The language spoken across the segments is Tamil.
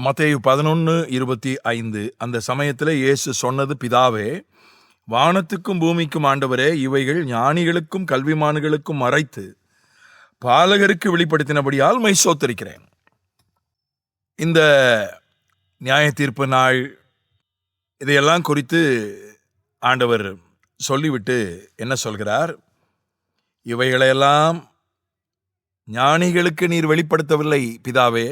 மத்தேயு 11:25 அந்த சமயத்தில் இயேசு சொன்னது, பிதாவே, வானத்துக்கும் பூமிக்கும் ஆண்டவரே, இவைகள் ஞானிகளுக்கும் கல்விமான்களுக்கும் மறைத்து பாலகருக்கு வெளிப்படுத்தினபடியால் மை சோத்தரிக்கிறேன். இந்த நியாய தீர்ப்பு நாள் இதையெல்லாம் குறித்து ஆண்டவர் சொல்லிவிட்டு என்ன சொல்கிறார்? இவைகளையெல்லாம் ஞானிகளுக்கு நீர் வெளிப்படுத்தவில்லை பிதாவே,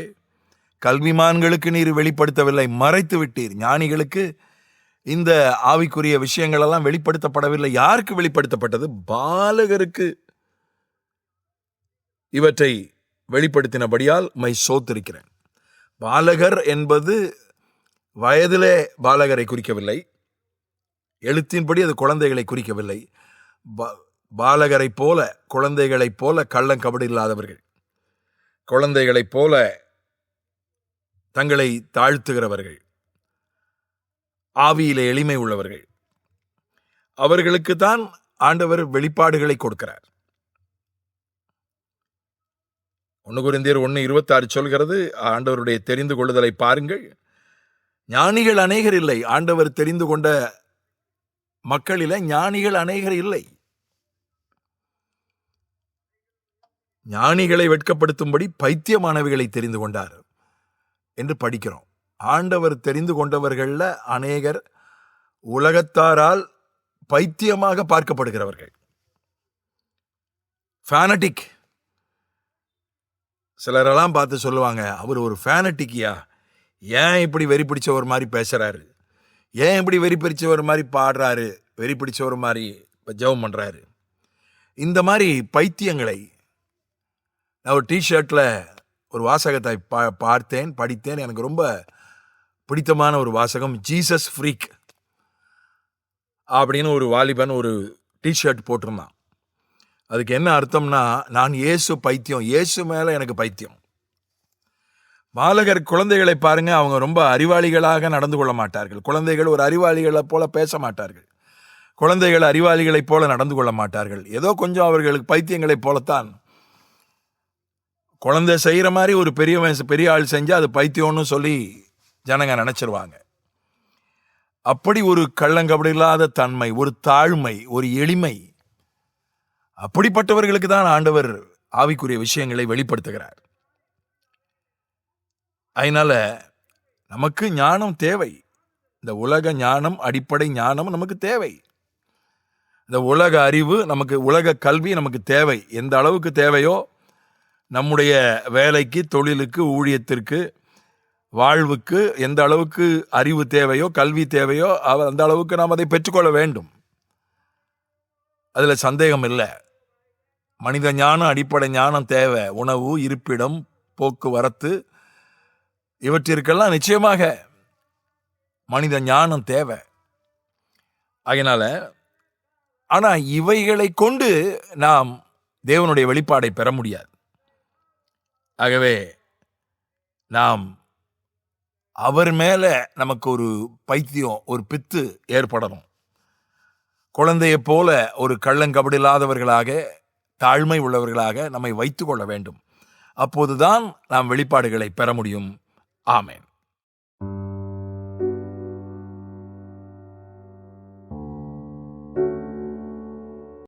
கல்விமான்களுக்கு நீர் வெளிப்படுத்தவில்லை, மறைத்து விட்டீர். ஞானிகளுக்கு இந்த ஆவிக்குரிய விஷயங்கள் எல்லாம் வெளிப்படுத்தப்படவில்லை. யாருக்கு வெளிப்படுத்தப்பட்டது? பாலகருக்கு இவற்றை வெளிப்படுத்தினபடியால் மை சோத்திருக்கிறேன். பாலகர் என்பது வயதிலே பாலகரை குறிக்கவில்லை, எழுத்தின்படி அது குழந்தைகளை குறிக்கவில்லை. பாலகரைப் போல, குழந்தைகளைப் போல கள்ளங்கபடு இல்லாதவர்கள், குழந்தைகளைப் போல தங்களை தாழ்த்துகிறவர்கள், ஆவியிலே எளிமை உள்ளவர்கள், அவர்களுக்கு தான் ஆண்டவர் வெளிப்பாடுகளை கொடுக்கிறார். 1 கொரிந்தியர் 1:26 சொல்கிறது, ஆண்டவருடைய தெரிந்து கொள்ளுதலை பாருங்கள். ஞானிகள் அநேகர் இல்லை. ஆண்டவர் தெரிந்து கொண்ட மக்களில ஞானிகள் அநேகர் இல்லை. ஞானிகளை வெட்கப்படுத்தும்படி பைத்தியமானவைகளை தெரிந்து கொண்டார் என்று படிக்கிறோம். ஆண்டவர் தெரிந்து கொண்டவர்கள்ல அநேகர் உலகத்தாரால் பைத்தியமாக பார்க்கப்படுகிறவர்கள், ஃபேனட்டிக். சிலரெல்லாம் பார்த்து சொல்லுவாங்க, அவர் ஒரு ஃபேனட்டிக்கியா, ஏன் இப்படி வெறி பிடிச்சவர் மாதிரி பேசுறாரு, ஏன் இப்படி வெறி பிடிச்சவர் மாதிரி பாடுறாரு, வெறி பிடிச்சவர் மாதிரி ஜெபம் பண்றாரு. இந்த மாதிரி பைத்தியங்களை நான் ஒரு டிஷர்ட்ல ஒரு வாசகத்தை படித்தேன். எனக்கு ரொம்ப பிடித்தமான ஒரு வாசகம், ஜீசஸ் ஃப்ரீக் அப்படின்னு ஒரு வாலிபன் ஒரு டிஷர்ட் போட்டிருந்தான். அதுக்கு என்ன அர்த்தம்னா, நான் இயேசு பைத்தியம், இயேசு மேல எனக்கு பைத்தியம். பாலகர் குழந்தைகளை பாருங்க, அவங்க ரொம்ப அறிவாளிகளாக நடந்து கொள்ள மாட்டார்கள். குழந்தைகள் ஒரு அறிவாளிகளை போல பேச மாட்டார்கள். குழந்தைகள் அறிவாளிகளைப் போல நடந்து கொள்ள மாட்டார்கள். ஏதோ கொஞ்சம் அவர்களுக்கு பைத்தியங்களைப் போலத்தான். குழந்தை செய்கிற மாதிரி ஒரு பெரிய ஆள் செஞ்சால் அது பைத்தியம்னு சொல்லி ஜனங்க நினைச்சிருவாங்க. அப்படி ஒரு கள்ளங்கபடி இல்லாத தன்மை, ஒரு தாழ்மை, ஒரு எளிமை, அப்படிப்பட்டவர்களுக்கு தான் ஆண்டவர் ஆவிக்குரிய விஷயங்களை வெளிப்படுத்துகிறார். அதனால நமக்கு ஞானம் தேவை. இந்த உலக ஞானம், அடிப்படை ஞானம் நமக்கு தேவை. இந்த உலக அறிவு நமக்கு, உலக கல்வி நமக்கு தேவை. எந்த அளவுக்கு தேவையோ, நம்முடைய வேலைக்கு, தொழிலுக்கு, ஊழியத்திற்கு, வாழ்வுக்கு எந்த அளவுக்கு அறிவு தேவையோ, கல்வி தேவையோ, அந்த அளவுக்கு நாம் அதை பெற்றுக்கொள்ள வேண்டும். அதில் சந்தேகம் இல்லை. மனித ஞானம், அடிப்படை ஞானம் தேவை. உணவு, இருப்பிடம், போக்குவரத்து, இவற்றிற்கெல்லாம் நிச்சயமாக மனித ஞானம் தேவை. அதனால ஆனால் இவைகளை கொண்டு நாம் தேவனுடைய வெளிப்பாடை பெற முடியாது. ஆகவே நாம் அவர் மேல நமக்கு ஒரு பைத்தியம், ஒரு பித்து ஏற்படணும். குழந்தையை போல ஒரு கள்ளங்கபடி இல்லாதவர்களாக, தாழ்மை உள்ளவர்களாக நம்மை வைத்துக் கொள்ள வேண்டும். அப்போதுதான் நாம் வெளிப்பாடுகளை பெற முடியும். ஆமென்.